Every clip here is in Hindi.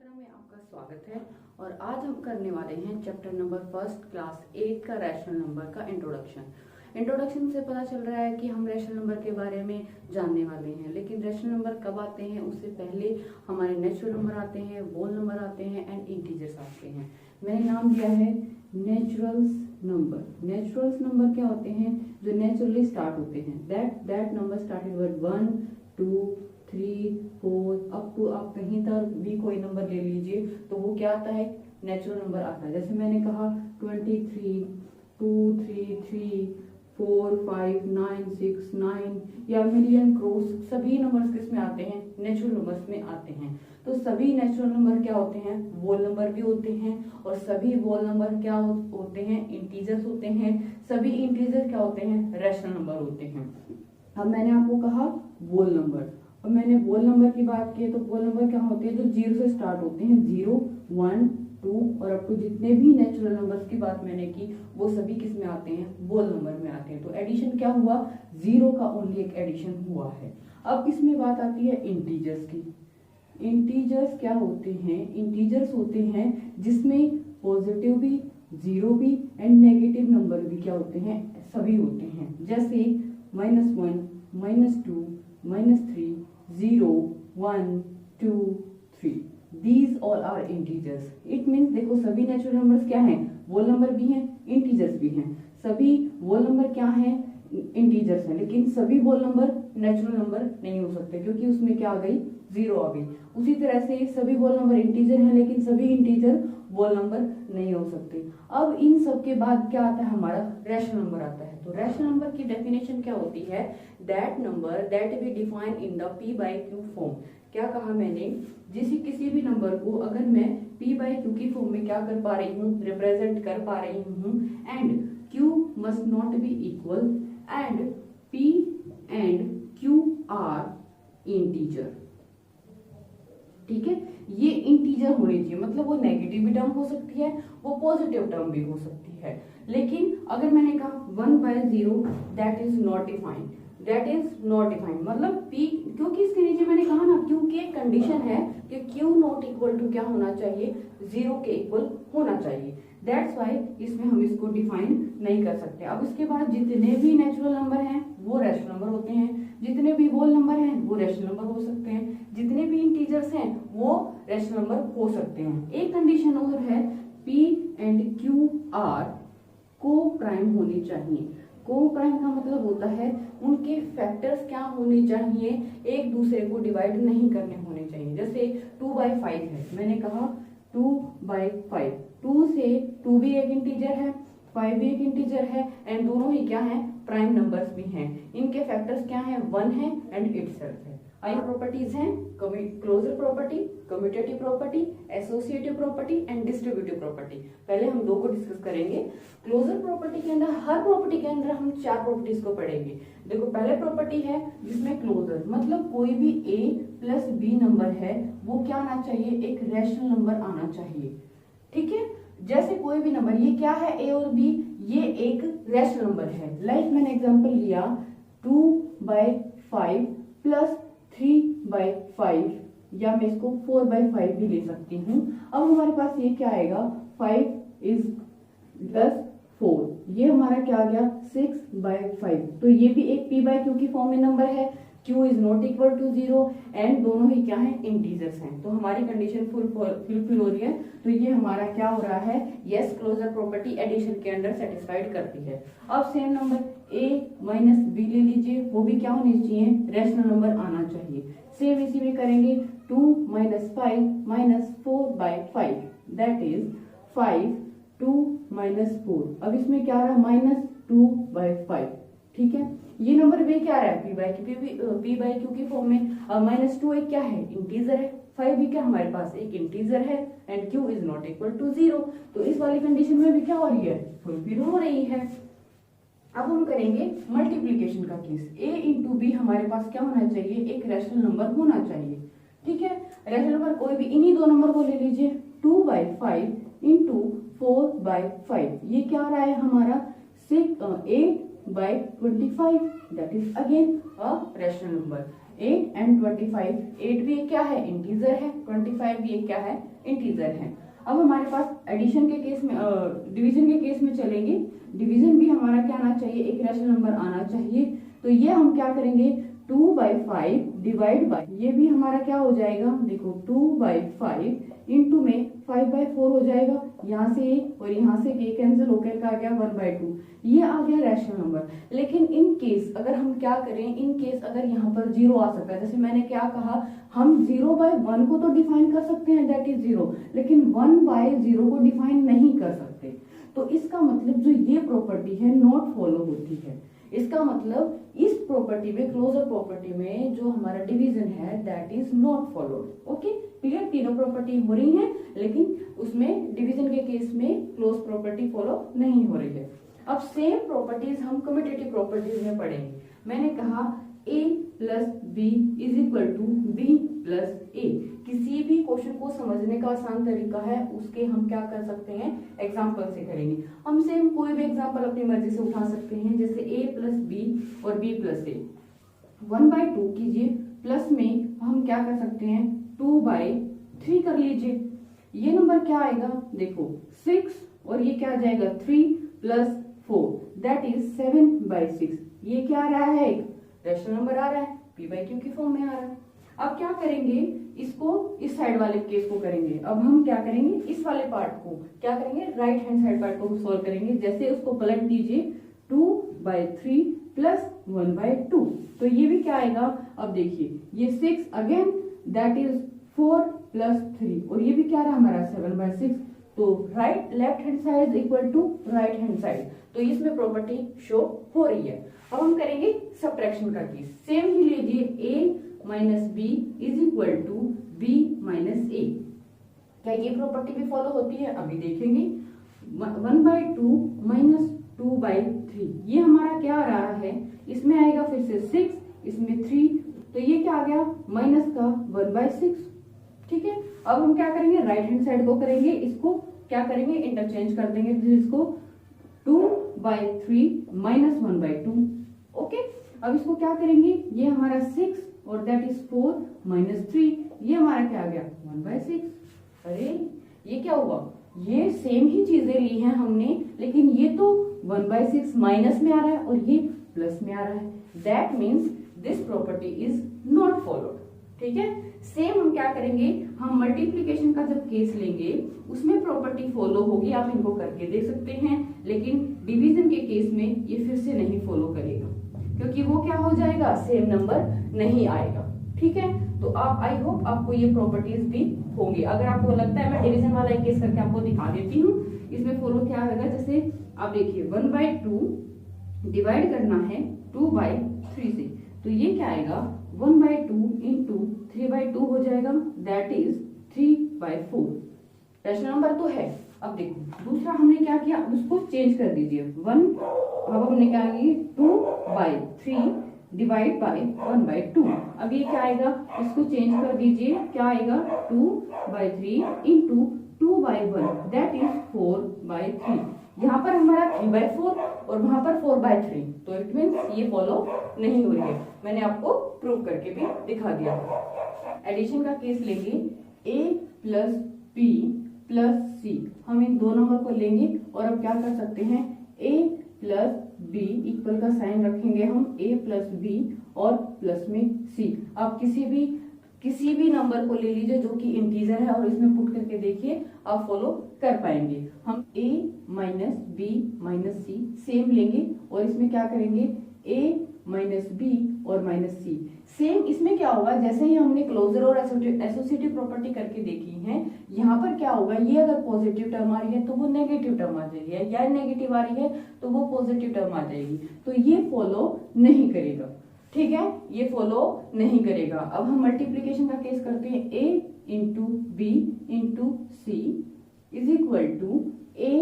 सत्र में आपका स्वागत है। और आज हम करने वाले हैं चैप्टर नंबर फर्स्ट क्लास 8 का रैशनल नंबर का इंट्रोडक्शन से पता चल रहा है कि हम रैशनल नंबर के बारे में जानने वाले हैं, लेकिन रैशनल नंबर कब आते हैं उससे पहले हमारे नेचुरल नंबर आते हैं, होल नंबर आते हैं एंड इंटीजर्स आते हैं। मैंने नाम दिया है नेचुरल्स नंबर। नेचुरल्स नंबर क्या होते हैं? जो नेचुरली स्टार्ट होते हैं, that number started with 1 2 3 4 up to आप कहीं तक भी कोई नंबर ले लीजिए तो वो क्या आता है? नेचुरल नंबर आता है। जैसे मैंने कहा 23 2 3 3 4 5 9 6 9 या मिलियन क्रोर्स, सभी नंबर्स किस में आते हैं? नेचुरल नंबर्स में आते हैं। तो सभी नेचुरल नंबर क्या होते हैं? वोल नंबर भी होते हैं। और सभी वोल नंबर क्या होते हैं? इंटीजर्स होते हैं। सभी इंटीजर क्या होते हैं? रैशनल नंबर होते हैं। अब मैंने आपको कहा वोल नंबर, और मैंने वोल नंबर की बात की तो वोल नंबर क्या होते हैं? जो 0 से स्टार्ट होते हैं, 0 1 2 और अब तो जितने भी नेचुरल नंबर्स की बात मैंने की वो सभी किस में आते हैं? वोल नंबर में आते हैं। तो एडिशन क्या हुआ? 0 का ओनली एक एडिशन हुआ है। अब इसमें बात आती है इंटीजर्स की। इंटीजर्स क्या होते हैं? इंटीजर्स होते हैं जिसमें पॉजिटिव भी, जीरो भी एंड नेगेटिव नंबर भी क्या होते हैं? सभी होते हैं। जैसे -1 -2 -3 0 1 2 3, these all are integers. It means देखो सभी नेचुरल नंबर्स क्या हैं? वोल नंबर भी हैं, इंटीजर्स भी हैं। सभी वोल नंबर क्या हैं? इंटीजर्स हैं। लेकिन सभी वोल नंबर नेचुरल नंबर नहीं हो सकते क्योंकि उसमें क्या आ गई? 0 आ गई। उसी तरह से सभी वोल नंबर इंटीजर हैं लेकिन सभी इंटीजर वोल नंबर नहीं हो सकते। अब इन सब के बाद क्या आता है? हमारा रैशनल नंबर आता है। तो रैशनल नंबर की डेफिनेशन क्या होती है? That number that we define in the p/q form. क्या कहा मैंने? किसी भी नंबर को अगर मैं p/q की फॉर्म में क्या कर पा रही हूँ? रिप्रेजेंट कर पा रही हूँ and q must not be equal and p and q are integer. ठीक है, ये इंटीजर होनी चाहिए, मतलब वो नेगेटिव भी टर्म हो सकती है, वो पॉजिटिव टर्म भी हो सकती है। लेकिन अगर मैंने कहा 1/0 दैट इज नॉट डिफाइंड, मतलब p, क्योंकि इसके नीचे मैंने कहा ना क्योंकि एक कंडीशन है कि q नॉट इक्वल टू क्या होना चाहिए? 0 के इक्वल होना चाहिए। दैट्स वाई इसमें हम इसको डिफाइन नहीं कर सकते। अब इसके बाद जितने भी नेचुरल नंबर हैं वो रैशनल नंबर होते हैं, जितने भी होल नंबर हैं वो रैशनल नंबर हो सकते हैं, जितने भी इंटीजर्स हैं वो रैशनल नंबर हो सकते हैं। एक कंडीशन और है, p एंड q आर को प्राइम होनी चाहिए। को प्राइम का मतलब होता है उनके फैक्टर्स क्या होने चाहिए? एक दूसरे को डिवाइड नहीं करने होने चाहिए। जैसे 2/5 है, मैंने कहा 2/5, 2 से 2 भी एक इंटीजर है, 5 भी एक इंटीजर है एंड दोनों ही क्या है? प्राइम नंबर्स भी हैं। इनके फैक्टर्स क्या हैं? 1 है एंड इटसेल्फ है। आई प्रॉपर्टीज हैं closure property, commutative property, associative property and distributive property. पहले हम दो को डिस्कस करेंगे। क्लोजर प्रॉपर्टी के अंदर, हर प्रॉपर्टी के अंदर हम 4 प्रॉपर्टीज को पढ़ेंगे। देखो पहले प्रॉपर्टी है जिसमें क्लोजर मतलब कोई भी a प्लस b नंबर है वो क्या आना चाहिए? एक रैशनल नंबर आना चाहिए। ठीक है, जैसे कोई भी नंबर, ये क्या है? a और b, ये एक रैशनल नंबर है। लाइक मैंने एग्जांपल लिया 2/5 प्लस 3/5 या मैं इसको 4/5 भी ले सकती हूँ। अब हमारे पास ये क्या आएगा? 5 इज प्लस 4, ये हमारा क्या आ गया? 6/5। तो ये भी एक p/q की फॉर्म में नंबर है। q is not equal to 0 and दोनों ही क्या है? इंटीजर्स हैं। तो हमारी कंडीशन फुलफिल हो रही है। तो ये हमारा क्या हो रहा है? यस, क्लोजर प्रॉपर्टी एडिशन के अंदर सेटिस्फाइड करती है। अब same number a minus b ले लीजिए, वो भी क्या होनी चाहिए? रैशनल नंबर आना चाहिए। सेम इसी में करेंगे 2 - 5 - 4/5 दैट इज 5 2 - 4। अब इसमें क्या आ रहा है? -2/5। ठीक है, ये नंबर भी क्या आ रहा है? p/q की फॉर्म में। अब -2 एक क्या है? इंटीजर है। 5 भी क्या हमारे पास? एक इंटीजर है and q is not equal to 0। तो इस वाली कंडीशन में भी क्या हो रही है? फुलफिल हो रही है। अब हम करेंगे मल्टीप्लीकेशन का केस। a इंटू बी हमारे पास क्या होना चाहिए? एक रैशनल नंबर होना चाहिए। ठीक है, रैशनल नंबर कोई भी, इन्हीं दो नंबर को ले लीजिए। 2/5 इंटू 4/5, ये क्या आ रहा है हमारा? 8/25 that is again a rational number. 8 and 25, 8 भी क्या है इंटीजर है, 25 भी क्या है इंटीजर है। अब हमारे पास एडिशन के केस में डिवीजन के केस में चलेंगे। डिवीजन भी हमारा क्या आना चाहिए, एक रैशनल नंबर आना चाहिए। तो ये हम क्या करेंगे 2/5 डिवाइड बाय, ये भी हमारा क्या हो जाएगा, देखो 2/5 इंटू में 5/4 हो जाएगा, यहाँ से और यहाँ से के कैंसिल होकर का आ गया 1/2, ये आ गया रैशनल नंबर। लेकिन इन केस अगर हम क्या करें, इन केस अगर यहाँ पर 0 आ सकता है, जैसे मैंने क्या कहा, हम 0/1 को तो डिफाइन कर सकते हैं दैट इज 0, लेकिन 1/0 को डिफाइन नहीं कर सकते। तो इसका मतलब जो ये प्रॉपर्टी है नॉट फॉलो होती है। इसका मतलब इस प्रॉपर्टी में, क्लोजर प्रॉपर्टी में जो हमारा डिवीजन है that is not followed. Okay clear, तीनों प्रॉपर्टी हो रही हैं, लेकिन उसमें डिवीजन के केस में क्लोज प्रॉपर्टी फॉलो नहीं हो रही है। अब सेम प्रॉपर्टीज हम कम्यूटेटिव प्रॉपर्टीज में पढ़ेंगे। मैंने कहा a plus B is equal to B plus A. किसी भी क्वेश्चन को समझने का आसान तरीका है, उसके हम क्या कर सकते हैं, एग्जाम्पल से करेंगे। हम सेम कोई भी एग्जाम्पल अपनी मर्जी से उठा सकते हैं, जैसे a प्लस बी और b प्लस ए। 1/2 कीजिए, प्लस में हम क्या कर सकते हैं 2/3 कर लीजिए। ये नंबर क्या आएगा, देखो 6 और ये क्या आ जाएगा 3 प्लस 4 दैट इज 7/6। ये क्या आ रहा है, एक रैशनल नंबर आ रहा है, p/q की फॉर्म में आ रहा है। अब क्या करेंगे, इसको इस साइड वाले केस को करेंगे। अब हम क्या करेंगे, इस वाले पार्ट को क्या करेंगे, राइट हैंड साइड पार्ट को सॉल्व करेंगे। जैसे उसको पलट दीजिए 2/3 प्लस 1/2, तो ये भी क्या आएगा, अब देखिए ये 6 अगेन दैट इज 4 प्लस 3 और ये भी क्या रहा हमारा 7/6। तो right left hand side equal to right hand side, तो इसमें प्रॉपर्टी शो हो रही है। अब हम करेंगे सब्ट्रैक्शन का केस। सेम ही लीजिए a minus B is equal to B minus A. क्या ये प्रॉपर्टी भी फॉलो होती है, अभी देखेंगे। 1/2 माइनस 2/3, ये हमारा क्या आ रहा है, इसमें आएगा फिर से 6, इसमें 3, तो ये क्या आ गया माइनस का 1/6। ठीक है, अब हम क्या करेंगे, राइट हैंड साइड को करेंगे, इसको क्या करेंगे इंटरचेंज कर देंगे, जिसको 2/3 माइनस 1/2। ओके, अब इसको क्या करेंगे, ये हमारा 6 और दैट इज 4 माइनस 3, ये हमारा क्या आ गया 1/6। अरे ये क्या हुआ, ये सेम ही चीजें ली हैं हमने, लेकिन ये तो 1/6 माइनस में आ रहा है और ये प्लस में आ रहा है। That means this property is not followed. ठीक है, सेम हम क्या करेंगे, हम मल्टीप्लीकेशन का जब केस लेंगे उसमें प्रॉपर्टी फॉलो होगी, आप इनको करके देख सकते हैं। लेकिन डिवीजन के केस में ये फिर से नहीं फॉलो करेगा, क्योंकि वो क्या हो जाएगा, सेम नंबर नहीं आएगा। ठीक है, तो आप आई होप आपको ये प्रॉपर्टीज भी होंगी। अगर आपको लगता है मैं डिवीजन वाला एक केस करके आपको दिखा देती हूँ, इसमें फॉलो क्या होगा, जैसे आप देखिए 1/2 डिवाइड करना है 2/3 से, तो ये क्या आएगा 1/2 इंटू 3/2 हो जाएगा दैट इज 3/4। रैशनल नंबर तो है। अब देखो दूसरा हमने क्या किया, उसको चेंज कर दीजिए 1, अब हमने क्या किया 2/3 डिवाइड बाय 1/2। अब ये क्या आएगा, इसको चेंज कर दीजिए, क्या आएगा 2/3 इंटू 2/1 दैट इज 4/3। यहाँ पर हमारा 3/4 और वहां पर 4/3, तो इट मीन्स ये फॉलो नहीं हो रही है। मैंने आपको प्रूव करके भी दिखा दिया। एडिशन का केस लेंगे, a प्लस बी प्लस सी, हम इन दो नंबर को लेंगे और अब क्या कर सकते हैं, a प्लस बी इक्वल का साइन रखेंगे हम, a प्लस बी और प्लस में c। आप किसी भी नंबर को ले लीजिए जो कि इंटीजर है और इसमें पुट करके देखिए, आप फॉलो कर पाएंगे। हम a minus B minus C same लेंगे और इसमें क्या करेंगे a माइनस बी और माइनस सी। सेम इसमें क्या होगा, जैसे ही हमने क्लोजर और एसोसिएटिव प्रॉपर्टी करके देखी है, यहाँ पर क्या होगा, ये अगर पॉजिटिव टर्म आ रही है तो वो नेगेटिव टर्म आ जाएगी, या नेगेटिव आ रही है तो वो पॉजिटिव टर्म आ जाएगी, तो ये फॉलो नहीं करेगा। ठीक है, ये फॉलो नहीं करेगा। अब हम मल्टीप्लीकेशन का केस करते हैं, a into B into C is equal to a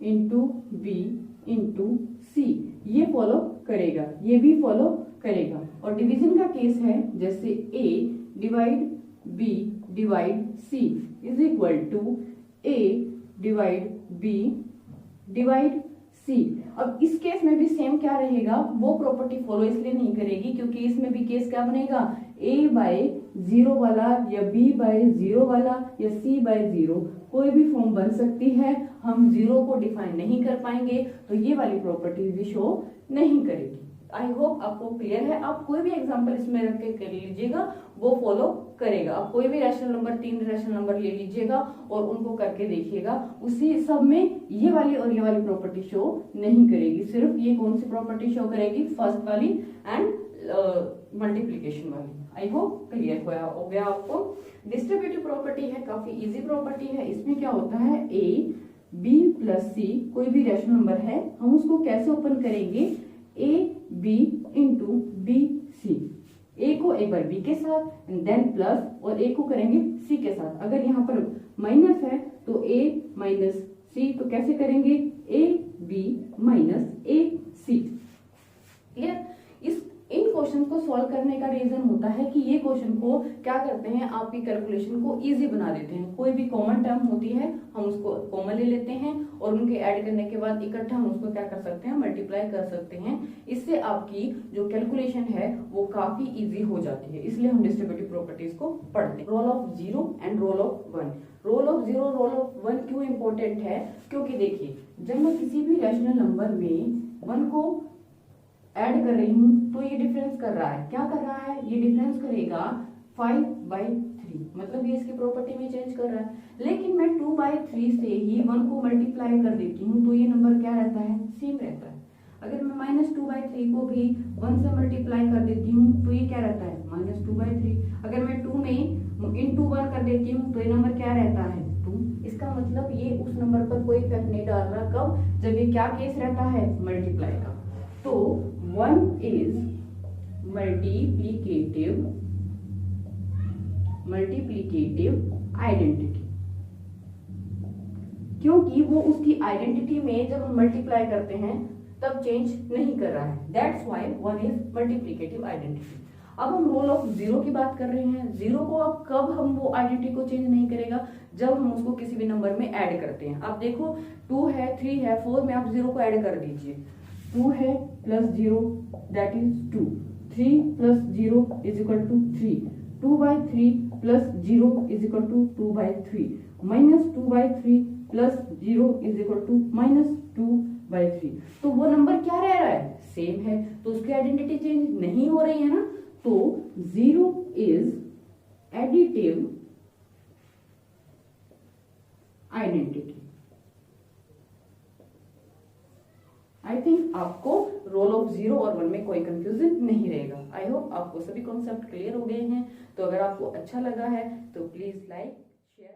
into B into C, ये फॉलो करेगा, ये भी फॉलो करेगा। और डिवीजन का केस है, जैसे a divide b divide c is equal to a divide b divide C. अब इस केस में भी सेम क्या रहेगा, वो प्रॉपर्टी फॉलो इसलिए नहीं करेगी क्योंकि इसमें भी केस क्या बनेगा, a बाय 0 वाला या b बाय 0 वाला या c बाय 0, कोई भी फॉर्म बन सकती है। हम 0 को डिफाइन नहीं कर पाएंगे तो ये वाली प्रॉपर्टी भी शो नहीं करेगी। आई होप आपको क्लियर है। आप कोई भी एग्जांपल इसमें रख के कर लीजिएगा, वो फॉलो करेगा। आप कोई भी रैशनल नंबर, 3 रैशनल नंबर ले लीजिएगा और उनको करके देखिएगा, उसी सब में ये वाली और ये वाली प्रॉपर्टी शो नहीं करेगी, सिर्फ ये कौन सी प्रॉपर्टी शो करेगी, फर्स्ट वाली एंड मल्टीप्लीकेशन वाली। आई होप क्लियर हो गया आपको। डिस्ट्रीब्यूटिव प्रॉपर्टी है, काफी इजी प्रॉपर्टी है। इसमें क्या होता है, ए बी प्लस सी कोई भी रैशनल नंबर है, हम उसको कैसे ओपन करेंगे, A B into B C. A को एक बार बी के साथ एंड देन प्लस, और ए को करेंगे सी के साथ। अगर यहाँ पर माइनस है तो ए माइनस सी, तो कैसे करेंगे, A B minus A C. Clear. इन क्वेश्चन को सॉल्व करने का रीजन होता है कि ये क्वेश्चन को क्या करते हैं, आपकी कैलकुलेशन को इजी बना देते हैं। कोई भी कॉमन टर्म होती है हम उसको कॉमन ले लेते हैं और उनके ऐड करने के बाद इकट्ठा हम उसको क्या कर सकते हैं, मल्टीप्लाई कर सकते हैं। इससे आपकी जो कैलकुलेशन है वो काफी इजी हो जाती है, इसलिए हम डिस्ट्रीब्यूटिव प्रॉपर्टीज को पढ़ते हैं। Role of 0 and role of 1। Role of 0, role of 1 क्यों इंपॉर्टेंट है, क्योंकि देखिए जब मैं किसी भी रैशनल नंबर में 1 को ऐड कर रही हूँ तो ये डिफरेंस कर रहा है, क्या कर रहा है, ये डिफरेंस करेगा 5/3, मतलब ये इसकी प्रॉपर्टी में चेंज कर रहा है। लेकिन मैं 2/3 से ही 1 को मल्टीप्लाई कर देती हूँ तो ये नंबर क्या रहता है, सेम रहता है। अगर मैं -2/3 को भी 1 से मल्टीप्लाई कर देती हूँ तो ये क्या रहता है, -2/3। अगर मैं 2 में इंटू 1 कर देती हूँ तो ये नंबर क्या रहता है, 2। इसका मतलब ये उस नंबर पर कोई इफेक्ट नहीं डाल रहा, कब, जब ये क्या केस रहता है, मल्टीप्लाई का। तो 1 इज मल्टीप्लीकेटिव आइडेंटिटी, क्योंकि वो उसकी आइडेंटिटी में जब हम मल्टीप्लाई करते हैं तब चेंज नहीं कर रहा है। That's why 1 is multiplicative identity. अब हम रोल ऑफ 0 की बात कर रहे हैं। 0 को अब कब हम वो आइडेंटिटी को चेंज नहीं करेगा, जब हम उसको किसी भी नंबर में ऐड करते हैं। आप देखो 2 है, 3 है, 4 में आप 0 को ऐड कर दीजिए। 2 है plus 0 that is 2, 3 plus 0 is equal to 3, 2/3 plus 0 is equal to 2/3, -2/3 plus 0 is equal to -2/3। तो वो नंबर क्या रह रहा है, सेम है, तो उसकी आइडेंटिटी चेंज नहीं हो रही है ना। तो 0 is additive identity. I think आपको रोल ऑफ 0 और 1 में कोई कंफ्यूजन नहीं रहेगा। आई होप आपको सभी कॉन्सेप्ट क्लियर हो गए हैं। तो अगर आपको अच्छा लगा है तो प्लीज लाइक, शेयर।